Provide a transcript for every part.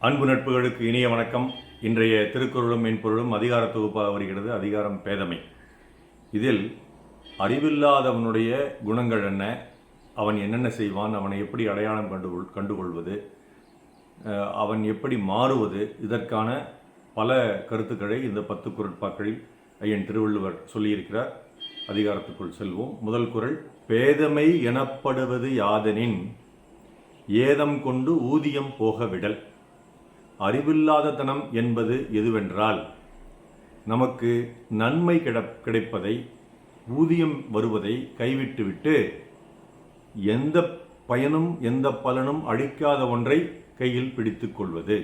அன்பு நட்புகளுக்கு இனிய வணக்கம். இன்றைய திருக்குறளும் மென்பொருளும் அதிகார தொகுப்பாக வருகிறது. அதிகாரம் பேதமை. இதில் அறிவில்லாதவனுடைய குணங்கள் என்ன, அவன் என்னென்ன செய்வான், அவனை எப்படி அடையாளம் கண்டுகொள்வது, அவன் எப்படி மாறுவது, இதற்கான பல கருத்துக்களை இந்த 10 குறட்பாக்களில் ஐயன் திருவள்ளுவர் சொல்லியிருக்கிறார். அதிகாரத்துக்குள் செல்வோம். முதல் குறள், பேதமை எனப்படுவது யாதெனின் ஏதம் கொண்டு ஊதியம் போக விடல். அறிவில்லாத தனம் என்பது எதுவென்றால், நமக்கு நன்மை கிடைப்பதை, ஊதியம் வருவதை கைவிட்டுவிட்டு எந்த பயனும் எந்த பலனும் அளிக்காத ஒன்றை கையில் பிடித்து கொள்வது.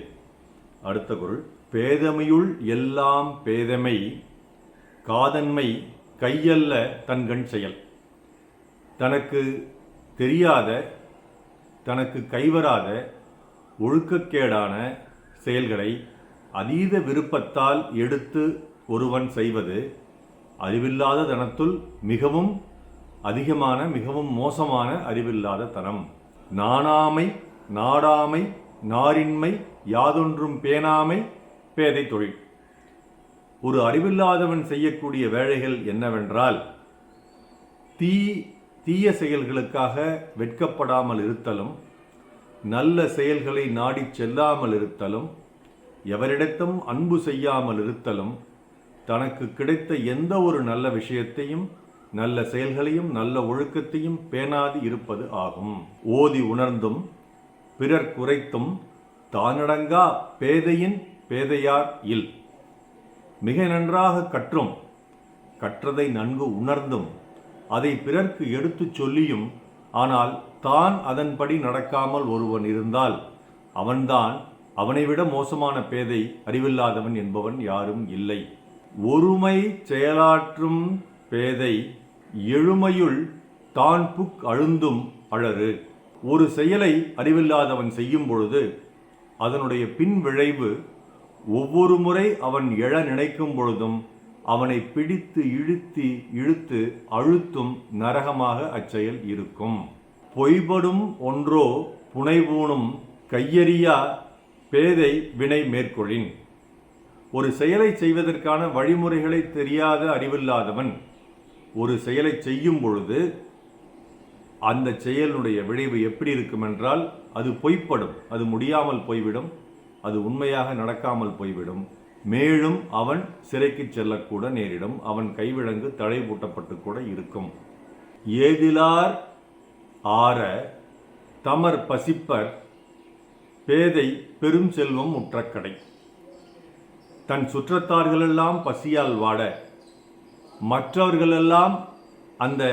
அடுத்த குறள், பேதமையுள் எல்லாம் பேதமை காதன்மை கையல்ல தன்கண் செயல். தனக்கு தெரியாத, தனக்கு கைவராத ஒழுக்கக்கேடான செயல்களை அதீத விருப்பத்தால் எடுத்து ஒருவன் செய்வது அறிவில்லாத தனத்துள் மிகவும் அதிகமான, மிகவும் மோசமான அறிவில்லாத தனம். நாணாமை நாடாமை நாரின்மை யாதொன்றும் பேணாமை பேதை தொழில். ஒரு அறிவில்லாதவன் செய்யக்கூடிய வேலைகள் என்னவென்றால், தீய செயல்களுக்காக வெட்கப்படாமல் இருத்தலும், நல்ல செயல்களை நாடி செல்லாமல் இருத்தலும், எவரிடத்தும் அன்பு செய்யாமல் இருத்தலும், தனக்கு கிடைத்த எந்த ஒரு நல்ல விஷயத்தையும், நல்ல செயல்களையும், நல்ல ஒழுக்கத்தையும் பேணாது இருப்பது ஆகும். ஓதி உணர்ந்தும் பிறர் குறைத்தும் தானடங்கா பேதையின் பேதையார் இல். மிக நன்றாக கற்றும், கற்றதை நன்கு உணர்ந்தும், அதை பிறர்க்கு எடுத்துச் சொல்லியும், ஆனால் தான் அதன்படி நடக்காமல் ஒருவன் இருந்தால் அவன்தான் அவனை விட மோசமான பேதை, அறிவில்லாதவன் என்பவன் யாரும் இல்லை. ஒருமை செயலாற்றும் பேதை எழுமையுள் தான் புக் அழுந்தும் அழறு. ஒரு செயலை அறிவில்லாதவன் செய்யும் பொழுது அதனுடைய பின் விளைவு ஒவ்வொரு முறை அவன் எழ நினைக்கும் பொழுதும் அவனை பிடித்து இழுத்து அழுத்தும் நரகமாக அச்செயல் இருக்கும். பொய்படும் ஒன்றோ புனைபூணும் கையறியா பேதை வினை மேற்கொளின். ஒரு செயலை செய்வதற்கான வழிமுறைகளை தெரியாத அறிவில்லாதவன் ஒரு செயலை செய்யும் பொழுது அந்த செயலுடைய விளைவு எப்படி இருக்கும் என்றால், அது பொய்ப்படும், அது முடியாமல் போய்விடும், அது உண்மையாக நடக்காமல் போய்விடும். மேலும் அவன் சிறைக்கு செல்லக்கூட நேரிடும், அவன் கைவிலங்கு தடை பூட்டப்பட்டு கூட இருக்கும். ஏதிலார் ஆற தமர் பசிப்பர் பேதை பெரும் செல்வம் முற்றக்கடை. தன் சுற்றத்தார்களெல்லாம் பசியால் வாட மற்றவர்களெல்லாம் அந்த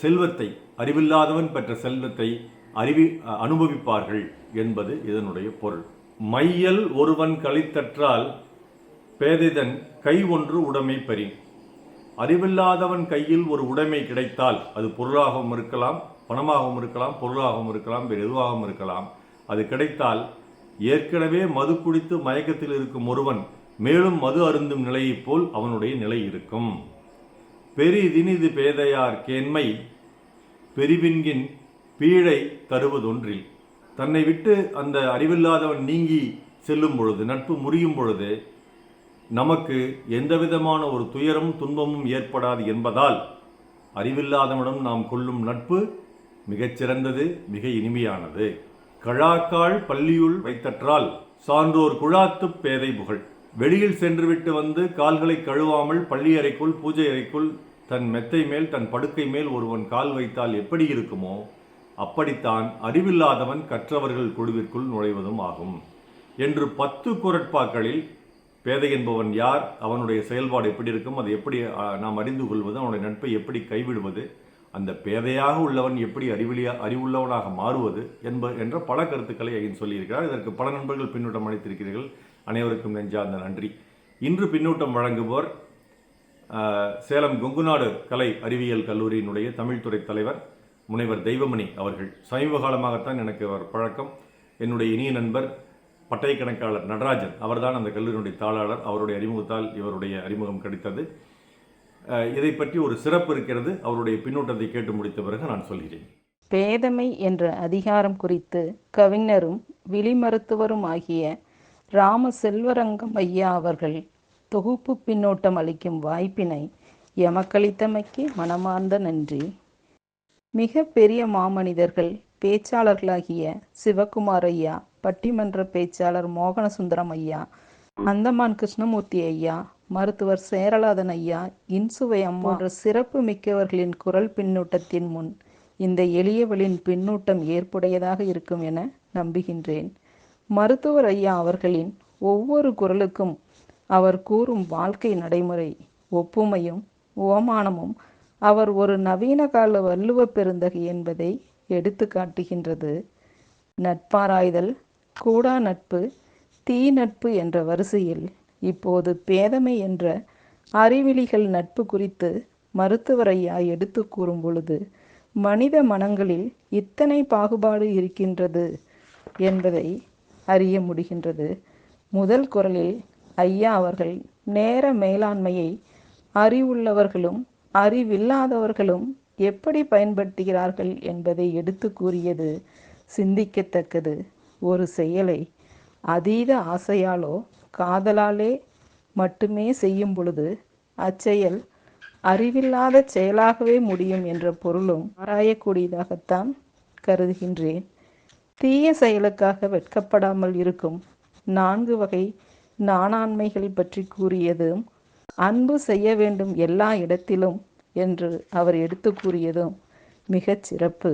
செல்வத்தை, அறிவில்லாதவன் பெற்ற செல்வத்தை அனுபவிப்பார்கள் என்பது இதனுடைய பொருள். மையல் ஒருவன் கழித்தற்றால் பேதைதன் கை ஒன்று உடைமை பெறின். அறிவில்லாதவன் கையில் ஒரு உடைமை கிடைத்தால், அது பொருளாகவும் இருக்கலாம், பணமாகவும் இருக்கலாம், பொருளாகவும் இருக்கலாம், வேறு எதுவாகவும் இருக்கலாம். அது கிடைத்தால் ஏற்கனவே மது குடித்து மயக்கத்தில் இருக்கும் ஒருவன் மேலும் மது அருந்தும் நிலையைப் போல் அவனுடைய நிலை இருக்கும். பெரிதினிது பேதையார் கேண்மை பெரிவின்கின் பீழை தருவதொன்றில். தன்னை விட்டு அந்த அறிவில்லாதவன் நீங்கி செல்லும் பொழுது, நட்பு முறியும் பொழுது நமக்கு எந்தவிதமான ஒரு துயரமும் துன்பமும் ஏற்படாது என்பதால் அறிவில்லாதவனிடம் நாம் கொள்ளும் நட்பு மிகச்சிறந்தது, மிக இனிமையானது. கழாக்கால் பள்ளியுள் வைத்தற்றால் சான்றோர் குழாத்து பேதை புகழ். வெளியில் சென்றுவிட்டு வந்து கால்களை கழுவாமல் பள்ளி அறைக்குள், பூஜை அறைக்குள், தன் மெத்தை மேல், தன் படுக்கை மேல் ஒருவன் கால் வைத்தால் எப்படி இருக்குமோ அப்படித்தான் அறிவில்லாதவன் கற்றவர்கள் குழுவிற்குள் நுழைவதும் ஆகும் என்று 10 குறட்பாக்களில் பேதை என்பவன் யார், அவனுடைய செயல்பாடு எப்படி இருக்கும், அதை எப்படி நாம் அறிந்து கொள்வது, அவனுடைய நட்பை எப்படி கைவிடுவது, அந்த பேதையாக உள்ளவன் எப்படி அறிவுள்ளவனாக மாறுவது என்ற பல கருத்துக்களை ஐயன் சொல்லியிருக்கிறார். இதற்கு பல நண்பர்கள் பின்னூட்டம் அளித்திருக்கிறீர்கள். அனைவருக்கும் நெஞ்சார்ந்த நன்றி. இன்று பின்னூட்டம் வழங்குவோர் சேலம் கொங்குநாடு கலை அறிவியல் கல்லூரியினுடைய தமிழ்துறை தலைவர் முனைவர் தெய்வமணி அவர்கள். சமீப காலமாகத்தான் எனக்கு அவர் பழக்கம். என்னுடைய இனிய நண்பர் பட்டய கணக்காளர் நடராஜன் அவர்தான் அந்த கல்லூரியினுடைய தாளாளர். அவருடைய அறிமுகத்தால் இவருடைய அறிமுகம் கிடைத்தது. இதை பற்றி ஒரு சிறப்பு இருக்கிறது. அவருடைய பின்னூட்டத்தை கேட்டு முடித்த பிறகு நான் சொல்கிறேன். பேதமை என்ற அதிகாரம் குறித்து கவிஞரும் விழிமருத்துவரும் ஆகிய ராம செல்வரங்கம் ஐயா அவர்கள் தொகுப்பு பின்னோட்டம் அளிக்கும் வாய்ப்பினை எமக்களித்தமைக்கு மனமார்ந்த நன்றி. மிக பெரிய மாமனிதர்கள் பேச்சாளர்களாகிய சிவகுமார் ஐயா, பட்டிமன்ற பேச்சாளர் மோகனசுந்தரம் ஐயா, அந்தமான் கிருஷ்ணமூர்த்தி ஐயா, மருத்துவர் சேரலாதன் ஐயா, இன்சுவை அம்மா போன்ற சிறப்பு மிக்கவர்களின் குரல் பின்னூட்டத்தின் முன் இந்த எளியவளின் பின்னூட்டம் ஏற்புடையதாக இருக்கும் என நம்புகின்றேன். மருத்துவர் ஐயா அவர்களின் ஒவ்வொரு குரலுக்கும் அவர் கூறும் வாழ்க்கை நடைமுறை ஒப்புமையும் உவமானமும் அவர் ஒரு நவீன கால வள்ளுவ பெருந்தகை என்பதை எடுத்து காட்டுகின்றது. நட்பாராய்தல், கூடா நட்பு, தீ நட்பு என்ற வரிசையில் இப்போது பேதமை என்ற அறிவிலிகள் நட்பு குறித்து மருத்துவர் ஐயா எடுத்து கூறும் பொழுது மனித மனங்களில் இத்தனை பாகுபாடு இருக்கின்றது என்பதை அறிய முடிகின்றது. முதல் குரலில் ஐயா அவர்கள் நேர மேலாண்மையை அறிவுள்ளவர்களும் அறிவில்லாதவர்களும் எப்படி பயன்படுத்துகிறார்கள் என்பதை எடுத்து கூறியது சிந்திக்கத்தக்கது. ஒரு செயலை அதீத ஆசையாலோ காதலாலே மட்டுமே செய்யும் பொழுது அச்செயல் அறிவில்லாத செயலாகவே முடியும் என்ற பொருளும் ஆராயக்கூடியதாகத்தான் கருதுகின்றேன். தீய செயலுக்காக வெட்கப்படாமல் இருக்கும் 4 வகை நாணாண்மைகள் பற்றி கூறியதும், அன்பு செய்ய வேண்டும் எல்லா இடத்திலும் என்று அவர் எடுத்து கூறியதும் மிகச் சிறப்பு.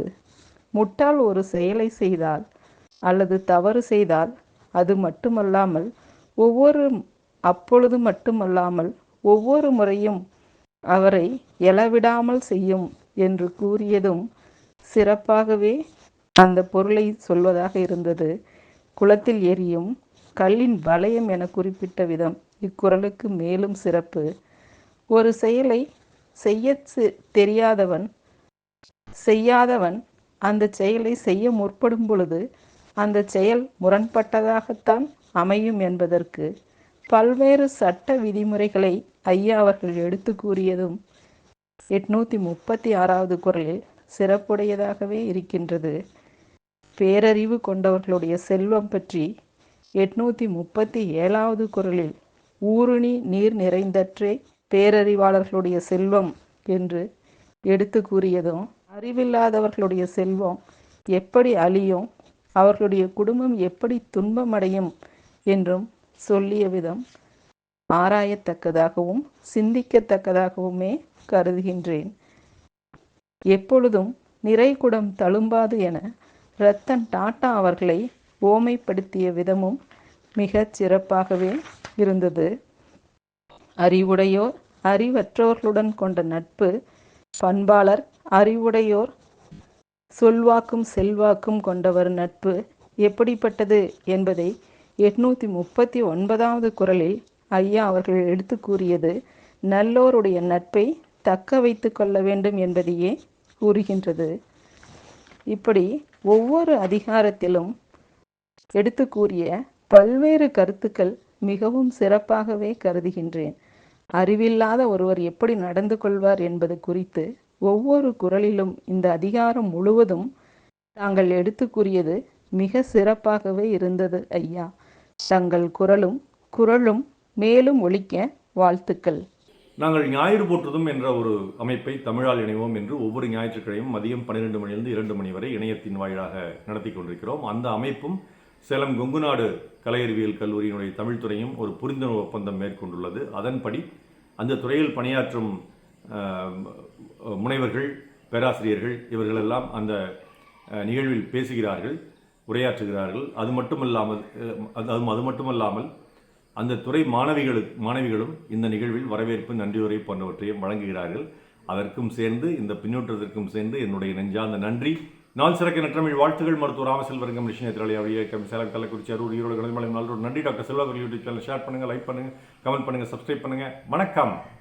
முட்டாள் ஒரு செயலை செய்தால் அல்லது தவறு செய்தால் அது மட்டுமல்லாமல் அப்பொழுது மட்டுமல்லாமல் ஒவ்வொரு முறையும் அவரை எழவிடாமல் செய்யும் என்று கூறியதும் சிறப்பாகவே அந்த பொருளை சொல்வதாக இருந்தது. குளத்தில் எரியும் கல்லின் வளையம் என குறிப்பிட்ட விதம் இக்குறளுக்கு மேலும் சிறப்பு. ஒரு செயலை செய்யாதவன் அந்த செயலை செய்ய முற்படும் பொழுது அந்த செயல் முரண்பட்டதாகத்தான் அமையும் என்பதற்கு பல்வேறு சட்ட விதிமுறைகளை ஐயா அவர்கள் எடுத்து கூறியதும் 836வது குறளில் சிறப்புடையதாகவே இருக்கின்றது. பேரறிவு கொண்டவர்களுடைய செல்வம் பற்றி 837வது குறளில் ஊருணி நீர் நிறைந்தற்றே பேரறிவாளர்களுடைய செல்வம் என்று எடுத்து கூறியதும், அறிவில்லாதவர்களுடைய செல்வம் எப்படி அழியும், அவர்களுடைய குடும்பம் எப்படி துன்பமடையும் என்றும் சொல்லிய விதம் ஆராயத்தக்கதாகவும் சிந்திக்கத்தக்கதாகவுமே கருதுகின்றேன். எப்பொழுதும் நிறைகுடம் தழும்பாது என ரத்தன் டாட்டா அவர்களை ஓமைப்படுத்திய விதமும் மிகச் சிறப்பாகவே இருந்தது. அறிவுடையோர் அறிவற்றோர்களுடன் கொண்ட நட்பு, பண்பாளர் அறிவுடையோர் சொல்வாக்கும் செல்வாக்கும் கொண்டவர் நட்பு எப்படிப்பட்டது என்பதை 839வது குறளில் ஐயா அவர்கள் எடுத்து கூறியது நல்லோருடைய நட்பை தக்க வைத்து கொள்ள வேண்டும் என்பதையே கூறுகின்றது. இப்படி ஒவ்வொரு அதிகாரத்திலும் எடுத்து கூறிய பல்வேறு கருத்துக்கள் மிகவும் சிறப்பாகவே கருதுகின்றேன். அறிவில்லாத ஒருவர் எப்படி நடந்து கொள்வார் என்பது குறித்து ஒவ்வொரு குறளிலும் இந்த அதிகாரம் முழுவதும் தாங்கள் எடுத்து கூறியது மிக சிறப்பாகவே இருந்தது ஐயா. தங்கள் குரலும் மேலும் ஒலிக்க வாழ்த்துக்கள். நாங்கள் ஞாயிறு போற்றுதும் என்ற ஒரு அமைப்பை தமிழால் இணைவோம் என்று ஒவ்வொரு ஞாயிற்றுக்கிழமையும் மதியம் 12 மணியிலிருந்து 2 மணி வரை இணையத்தின் வாயிலாக நடத்தி கொண்டிருக்கிறோம். அந்த அமைப்பும் சேலம் கொங்குநாடு கலை அறிவியல் கல்லூரியினுடைய தமிழ்துறையும் ஒரு புரிந்துணர்வு ஒப்பந்தம் மேற்கொண்டுள்ளது. அதன்படி அந்த துறையில் பணியாற்றும் முனைவர்கள், பேராசிரியர்கள் இவர்களெல்லாம் அந்த நிகழ்வில் பேசுகிறார்கள், உரையாற்றுகிறார்கள். அது மட்டுமல்லாமல் அந்த துறை மாணவிகளும் இந்த நிகழ்வில் வரவேற்பு, நன்றியுரை போன்றவற்றையும் வழங்குகிறார்கள். அதற்கும் சேர்ந்து இந்த பின்னூட்டத்திற்கும் சேர்ந்து என்னுடைய நெஞ்சார்ந்த நன்றி. நாள் சிறக்க நற்றமிழ் வாழ்த்துகள். மருத்துவர் ராமசெல்வரங்கம் நிச்சயத்திராளியாக சேலம், கள்ளக்குறிச்சி, அரூர், ஈரோடு, கணமலை, நல்லூர். நன்றி doctor Selva. YouTube channel share பண்ணுங்கள், லைக் பண்ணுங்கள், கமெண்ட் பண்ணுங்கள், சப்ஸ்கிரைப் பண்ணுங்கள். வணக்கம்.